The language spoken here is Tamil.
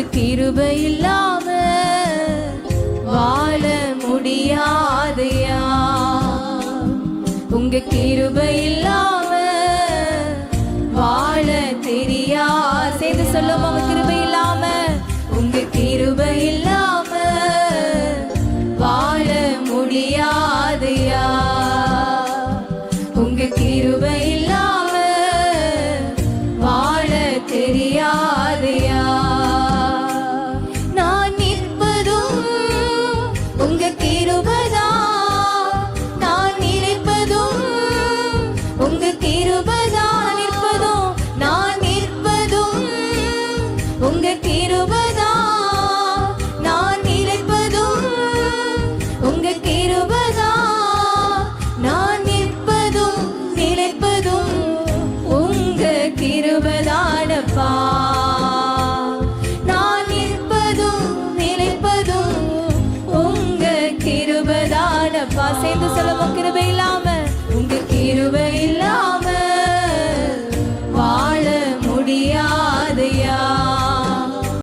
உங்க கிருபை இல்லாம வாழ முடியாதையா, உங்க கிருபை இல்லாம வாழ தெரியா. சேர்ந்து சொல்லுவோம், உங்க கிருபை இல்லாம, உங்க கிருபை இல்லாம வாழ முடியாதையா, உங்க கிருபை இல்லாம வாழ தெரியாதையா. நான் நிற்பதும் உங்க கிருபைதான், நான் நினைப்பதும் உங்க கிருபைதான். நிற்பதும் நான் நிற்பதும் உங்க கிருபைதான், நான் நினைப்பதும் உங்க கிருபைதான், நான் நிற்பதும் நினைப்பதும் உங்க கிருபைதானப்பா. நான் நிற்பதும் நினைப்பதும் உங்க கிருபைதானப்பா. சேர்ந்து சொல்லுவோம், கிருபை இல்லாம, உங்க கிருபை இல்லாம